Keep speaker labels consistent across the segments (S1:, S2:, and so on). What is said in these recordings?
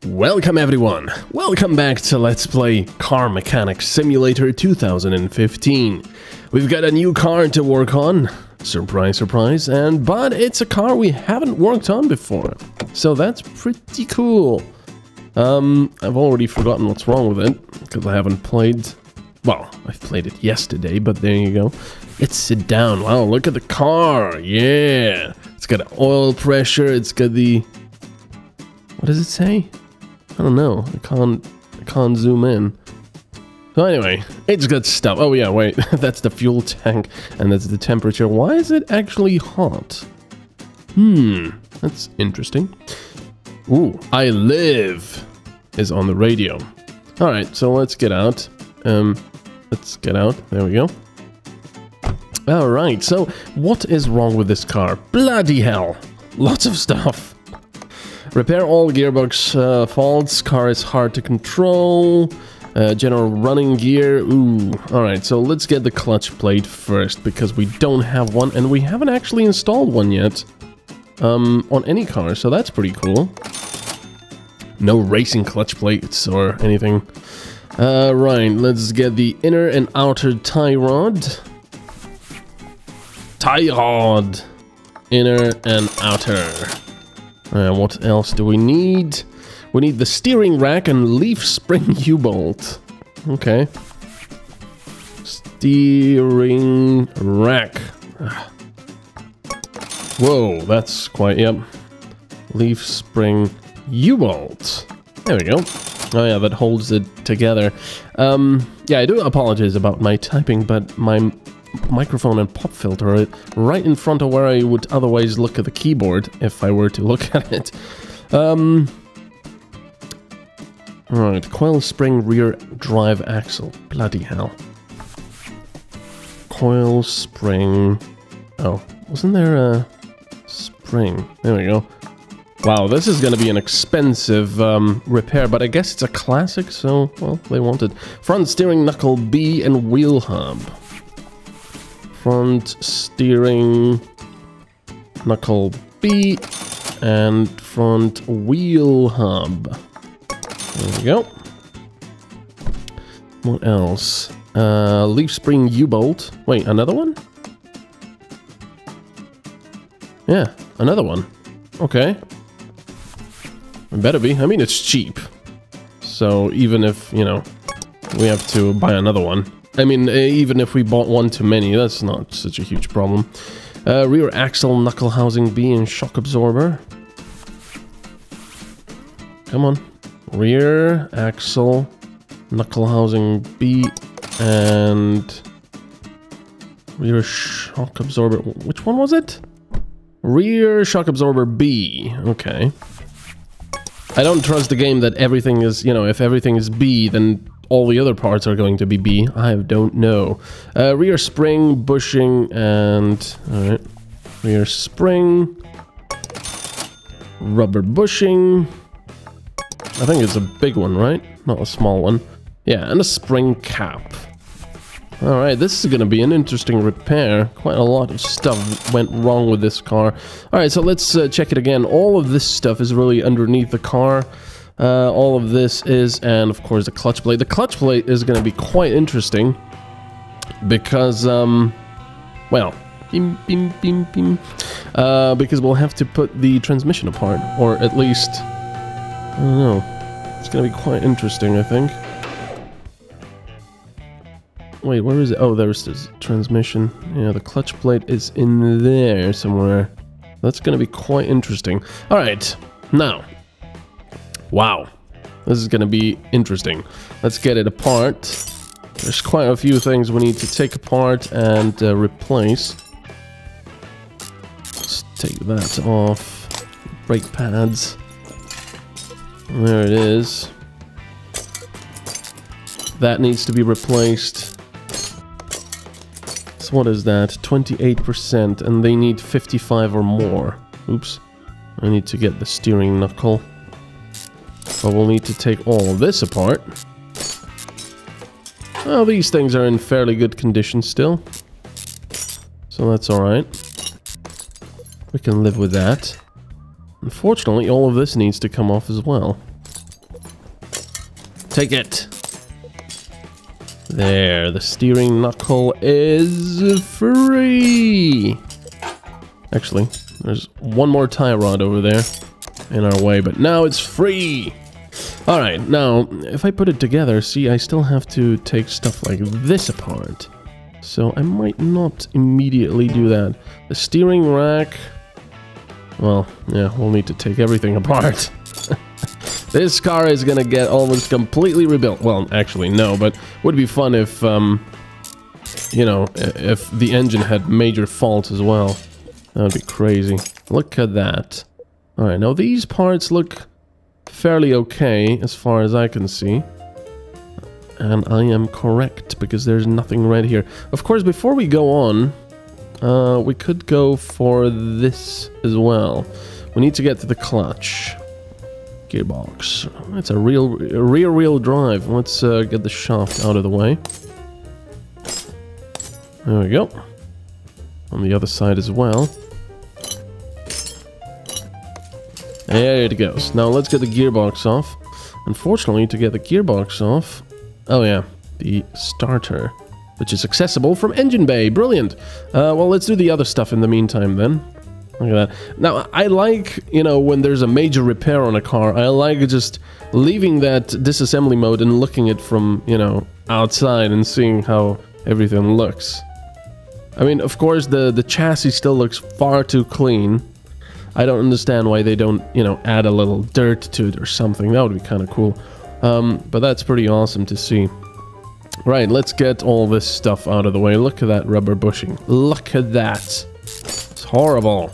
S1: Welcome everyone! Welcome back to Let's Play Car Mechanic Simulator 2015. We've got a new car to work on. Surprise, surprise. But it's a car we haven't worked on before. So that's pretty cool. I've already forgotten what's wrong with it, because I haven't played... Well, I've played it yesterday, but there you go. Let's sit down. Wow, look at the car. Yeah! It's got oil pressure, it's got the... What does it say? I don't know. I can't zoom in. So anyway, it's good stuff. Oh yeah, wait. That's the fuel tank, and that's the temperature. Why is it actually hot? That's interesting. Ooh, I live is on the radio. Alright, so let's get out. Let's get out. There we go. Alright, so what is wrong with this car? Bloody hell! Lots of stuff. Repair all gearbox faults. Car is hard to control. General running gear. Ooh. Alright, so let's get the clutch plate first, because we don't have one, and we haven't actually installed one yet. On any car, so that's pretty cool. No racing clutch plates or anything. Right, let's get the inner and outer tie rod. Tie rod. Inner and outer. What else do we need? We need the steering rack and leaf spring U-bolt. Okay. Steering rack. Whoa, that's quite, yep. Leaf spring U-bolt. There we go. Oh yeah, that holds it together. Yeah, I do apologize about my typing, but my microphone and pop filter are right in front of where I would otherwise look at the keyboard if I were to look at it. Right, coil spring rear drive axle. Bloody hell. Coil spring... Oh, wasn't there a spring? There we go. Wow, this is gonna be an expensive repair, but I guess it's a classic, so, well, they wanted. Front steering knuckle B and wheel hub. Front steering knuckle B and front wheel hub. There we go. What else? Leaf spring U-bolt. Wait, another one? Yeah, another one. Okay. It better be. I mean, it's cheap. So even if, you know, we have to buy another one. I mean, even if we bought one too many, that's not such a huge problem. Rear axle, knuckle housing B and shock absorber. Come on. Rear axle, knuckle housing B, and rear shock absorber. Which one was it? Rear shock absorber B. Okay. I don't trust the game that everything is, you know, if everything is B, then all the other parts are going to be B. I don't know. Rear spring, bushing, and... Alright. Rear spring. Rubber bushing. I think it's a big one, right? Not a small one. Yeah, and a spring cap. Alright, this is gonna be an interesting repair. Quite a lot of stuff went wrong with this car. Alright, so let's check it again. All of this stuff is really underneath the car. All of this is, and of course the clutch plate. The clutch plate is gonna be quite interesting. Because, well, because we'll have to put the transmission apart. Or at least, I don't know. It's gonna be quite interesting, I think. Wait, where is it? Oh, there's this transmission. Yeah, the clutch plate is in there somewhere. That's gonna be quite interesting. Alright, now. Wow. This is gonna be interesting. Let's get it apart. There's quite a few things we need to take apart and replace. Let's take that off. Brake pads. There it is. That needs to be replaced. What is that? 28%, and they need 55 or more. Oops. I need to get the steering knuckle. But we'll need to take all of this apart. Well, these things are in fairly good condition still. So that's alright. We can live with that. Unfortunately, all of this needs to come off as well. Take it. There, the steering knuckle is free. Actually, there's one more tie rod over there in our way, but now it's free. Alright, now, if I put it together, see, I still have to take stuff like this apart. So I might not immediately do that. The steering rack... Well, yeah, we'll need to take everything apart. This car is gonna get almost completely rebuilt. Well, actually, no, but would be fun if, you know, if the engine had major faults as well. That would be crazy. Look at that. Alright, now these parts look fairly okay, as far as I can see. And I am correct, because there's nothing red here. Of course, before we go on, we could go for this as well. We need to get to the clutch. Gearbox. It's a rear-wheel drive. Let's get the shaft out of the way. There we go. On the other side as well. There it goes. Now let's get the gearbox off. Unfortunately, to get the gearbox off... Oh yeah, the starter, which is accessible from engine bay. Brilliant. Well, let's do the other stuff in the meantime then. Look at that. Now, I like, you know, when there's a major repair on a car, I like just leaving that disassembly mode and looking at from, you know, outside and seeing how everything looks. I mean, of course, the chassis still looks far too clean. I don't understand why they don't, you know, add a little dirt to it or something. That would be kind of cool. But that's pretty awesome to see. Right, let's get all this stuff out of the way. Look at that rubber bushing. Look at that. It's horrible.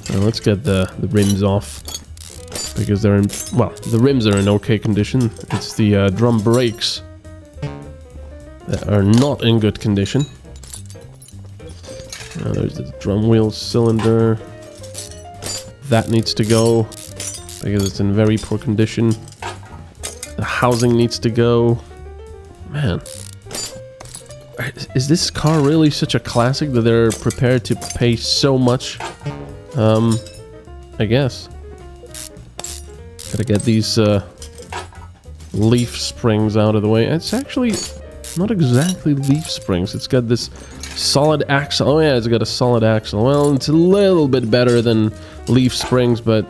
S1: Now let's get the rims off. Because they're in... Well, the rims are in okay condition. It's the drum brakes that are not in good condition. Now there's the drum wheel cylinder. That needs to go. Because it's in very poor condition. The housing needs to go. Man. Is this car really such a classic that they're prepared to pay so much? I guess. Gotta get these leaf springs out of the way. It's actually not exactly leaf springs. It's got this solid axle. Oh yeah, it's got a solid axle. Well, it's a little bit better than leaf springs, but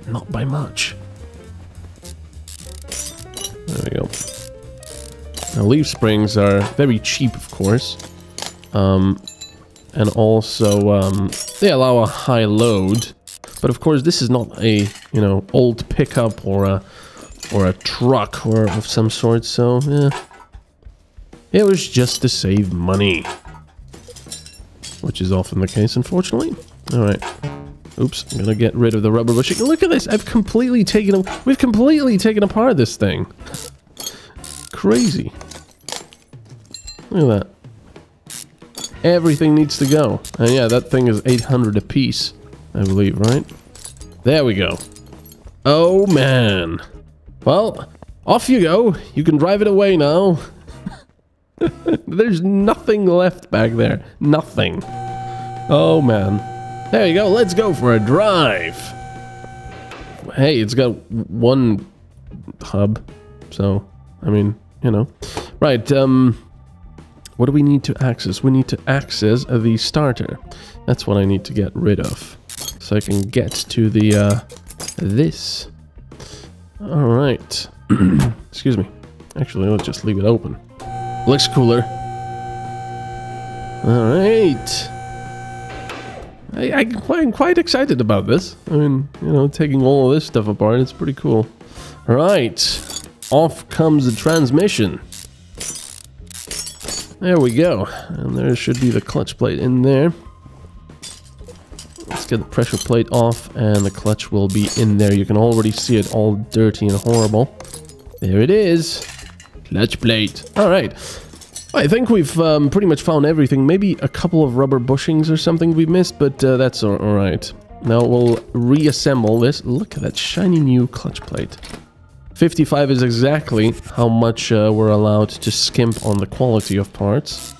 S1: not by much. There we go. Now, leaf springs are very cheap, of course. And also, they allow a high load. But of course, this is not a, you know, old pickup or a truck or of some sort, so, yeah. It was just to save money. Which is often the case, unfortunately. Alright. Oops, I'm gonna get rid of the rubber bushing. Look at this! We've completely taken apart this thing. Crazy. Look at that. Everything needs to go. And yeah, that thing is 800 a piece, I believe, right? There we go. Oh, man. Well, off you go. You can drive it away now. There's nothing left back there. Nothing. Oh, man. There you go. Let's go for a drive. Hey, it's got one hub. So, I mean, you know. Right, what do we need to access? We need to access the starter. That's what I need to get rid of. So I can get to the, this. Alright. Excuse me. Actually, let's just leave it open. Looks cooler. Alright. I'm quite excited about this. I mean, you know, taking all of this stuff apart, it's pretty cool. Alright. Off comes the transmission. There we go. And there should be the clutch plate in there. Let's get the pressure plate off, and the clutch will be in there. You can already see it all dirty and horrible. There it is. Clutch plate. Alright. I think we've pretty much found everything. Maybe a couple of rubber bushings or something we missed, but that's alright. Now we'll reassemble this. Look at that shiny new clutch plate. 55 is exactly how much we're allowed to skimp on the quality of parts.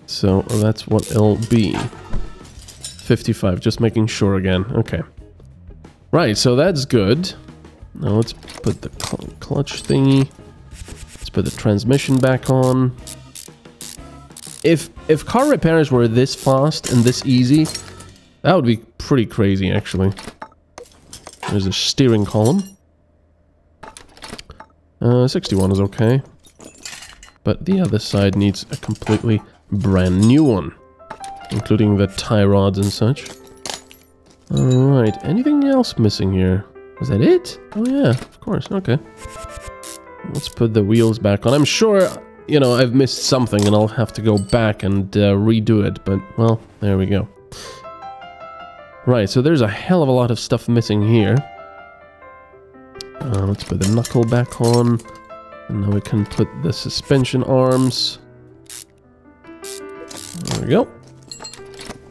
S1: So that's what it'll be. 55, just making sure again. Okay. Right, so that's good. Now let's put the clutch thingy. Let's put the transmission back on. If car repairs were this fast and this easy, that would be pretty crazy, actually. There's a steering column. 61 is okay. But the other side needs a completely brand new one, including the tie rods and such. Alright, anything else missing here? Was that it? Oh yeah, of course, okay. Let's put the wheels back on. I'm sure, you know, I've missed something and I'll have to go back and redo it, but, well, there we go. Right, so there's a hell of a lot of stuff missing here. Let's put the knuckle back on. And now we can put the suspension arms. There we go.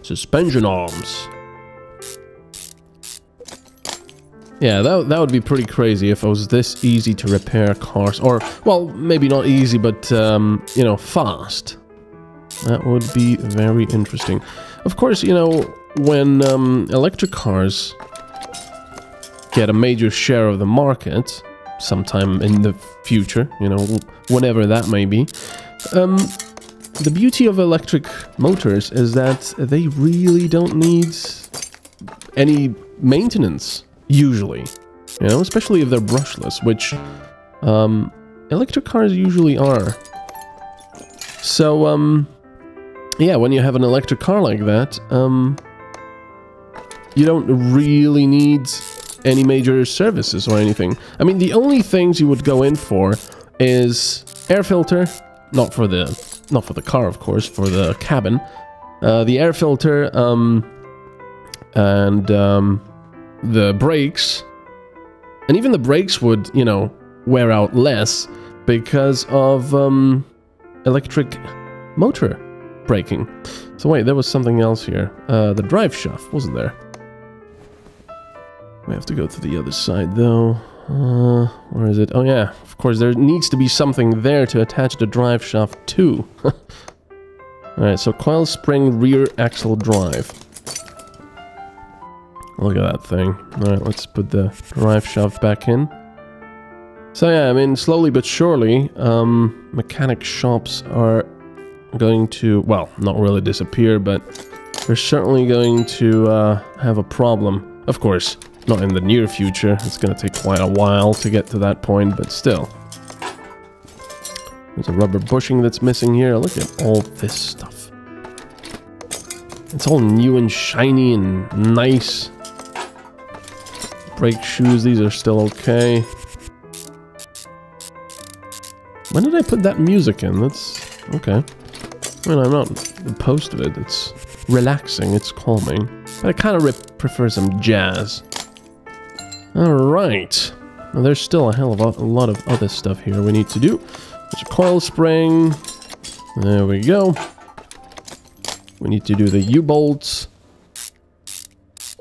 S1: Suspension arms. Yeah, that would be pretty crazy if it was this easy to repair cars. Or, well, maybe not easy, but, you know, fast. That would be very interesting. Of course, you know, when electric cars get a major share of the market, sometime in the future, you know, whenever that may be, the beauty of electric motors is that they really don't need any maintenance, usually, you know, especially if they're brushless, which electric cars usually are. So, yeah, when you have an electric car like that, you don't really need any major services or anything. I mean, the only things you would go in for is air filter, not for the car, of course, for the cabin. The air filter, and the brakes. And even the brakes would, you know, wear out less because of electric motor braking. So wait, there was something else here. The drive shaft, wasn't there? We have to go to the other side, though. Where is it? Oh, yeah. Of course, there needs to be something there to attach the drive shaft to. Alright, so coil spring rear axle drive. Look at that thing. Alright, let's put the drive shaft back in. So, yeah, I mean, slowly but surely, mechanic shops are going to, well, not really disappear, but they're certainly going to have a problem. Of course, not in the near future. It's going to take quite a while to get to that point, but still. There's a rubber bushing that's missing here. Look at all this stuff. It's all new and shiny and nice. Brake shoes, these are still okay. When did I put that music in? That's okay. I mean, I'm not opposed to it. It's relaxing, it's calming. But I kind of prefer some jazz. Alright. Now, there's still a hell of a lot of other stuff here we need to do. There's a coil spring. There we go. We need to do the U-bolts.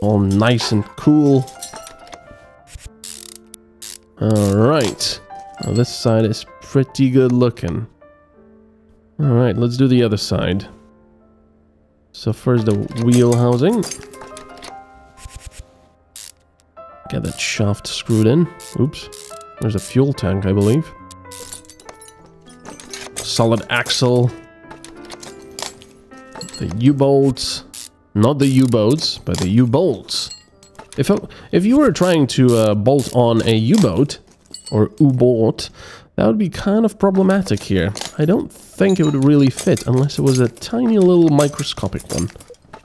S1: All nice and cool. Alright. Now this side is pretty good looking. Alright, let's do the other side. So first the wheel housing. Get that shaft screwed in. Oops. There's a fuel tank, I believe. Solid axle. The U-bolts. Not the U-boats, but the U-bolts. If you were trying to bolt on a U-boat, or U-boat, that would be kind of problematic here. I don't think it would really fit, unless it was a tiny little microscopic one.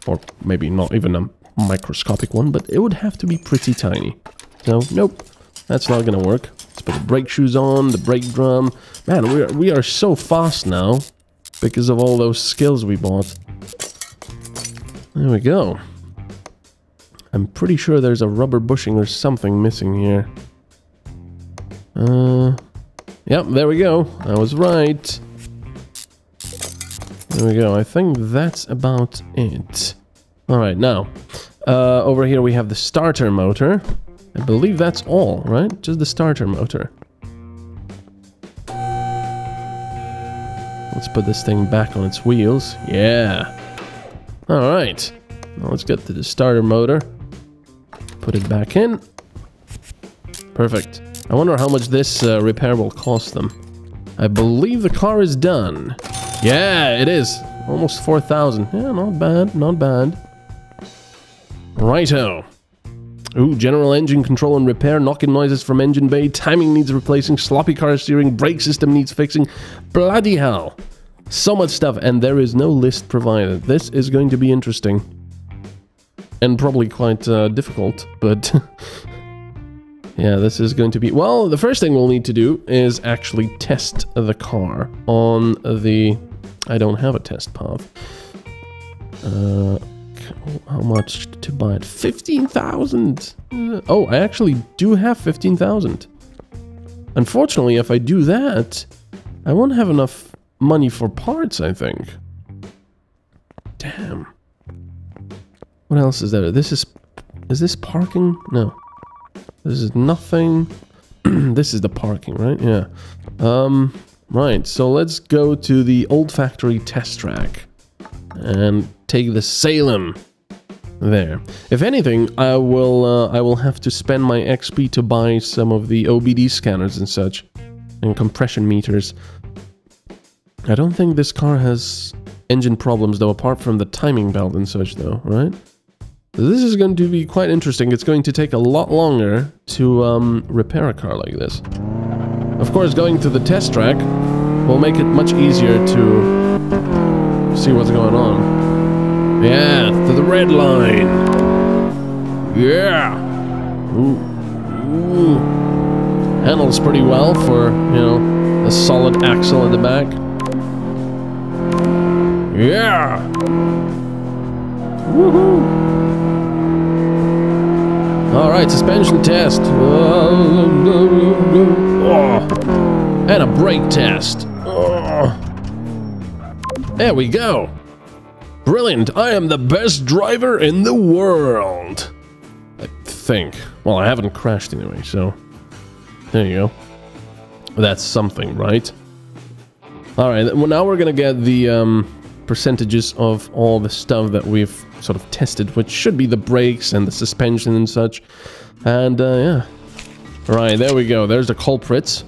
S1: Or maybe not even a microscopic one, but it would have to be pretty tiny. So, nope, that's not gonna work. Let's put the brake shoes on, the brake drum. Man, we are so fast now, because of all those skills we bought. There we go. I'm pretty sure there's a rubber bushing or something missing here. Yep, there we go. I was right. There we go. I think that's about it. Alright, now, over here we have the starter motor. I believe that's all, right? Just the starter motor. Let's put this thing back on its wheels. Yeah. Alright. Now let's get to the starter motor. Put it back in. Perfect. I wonder how much this repair will cost them. I believe the car is done. Yeah, it is. Almost 4,000. Yeah, not bad, not bad. Righto. Ooh, general engine control and repair, knocking noises from engine bay, timing needs replacing, sloppy car steering, brake system needs fixing. Bloody hell. So much stuff, and there is no list provided. This is going to be interesting. And probably quite difficult, but... yeah, this is going to be... Well, the first thing we'll need to do is actually test the car on the... I don't have a test path. How much to buy it? 15,000! Oh, I actually do have 15,000. Unfortunately, if I do that, I won't have enough money for parts, I think. Damn. What else is there? This is... Is this parking? No. This is nothing. This is the parking, right? Yeah. Right, so let's go to the old factory test track. And take the Salem there. If anything, I will have to spend my XP to buy some of the OBD scanners and such, and compression meters. I don't think this car has engine problems though, apart from the timing belt and such though, right? So this is going to be quite interesting. It's going to take a lot longer to repair a car like this. Of course, going to the test track will make it much easier to see what's going on. Yeah, to the red line. Yeah. Ooh. Ooh. Handles pretty well for, you know, a solid axle at the back. Yeah. Woohoo. Alright, suspension test. And a brake test. There we go. Brilliant. I am the best driver in the world. I think. Well, I haven't crashed anyway, so... There you go. That's something, right? Alright, well, now we're gonna get the percentages of all the stuff that we've sort of tested, which should be the brakes and the suspension and such. And, yeah. Right, there we go. There's the culprits.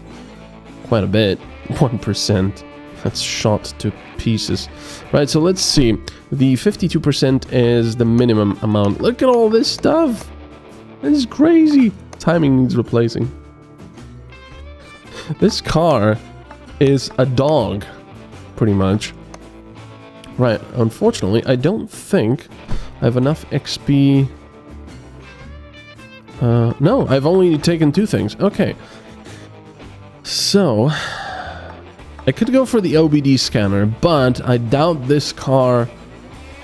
S1: Quite a bit. 1%. That's shot to pieces. Right, so let's see. The 52% is the minimum amount. Look at all this stuff. This is crazy. Timing needs replacing. This car is a dog, pretty much. Right, unfortunately, I don't think I have enough XP. No, I've only taken 2 things. Okay. So, I could go for the OBD scanner, but I doubt this car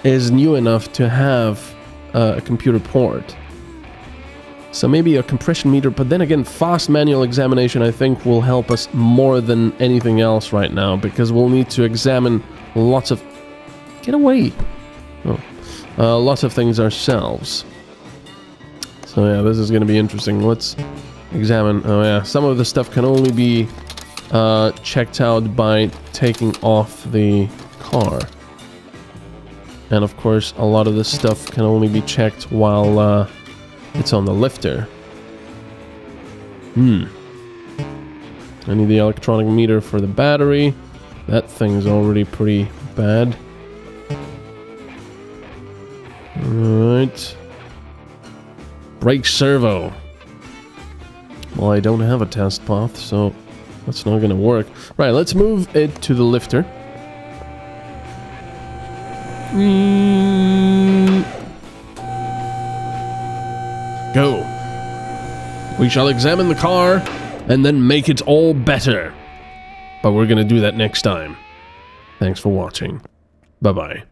S1: is new enough to have a computer port. So maybe a compression meter, but then again, fast manual examination I think will help us more than anything else right now, because we'll need to examine lots of... Get away! Oh. Lots of things ourselves. So yeah, this is going to be interesting. Let's examine... Oh yeah, some of the stuff can only be checked out by taking off the car. And of course, a lot of this stuff can only be checked while it's on the lifter. I need the electronic meter for the battery. That thing's already pretty bad. Alright. Brake servo. Well, I don't have a test path, so that's not gonna work. Right, let's move it to the lifter. Go. We shall examine the car and then make it all better. But we're gonna do that next time. Thanks for watching. Bye-bye.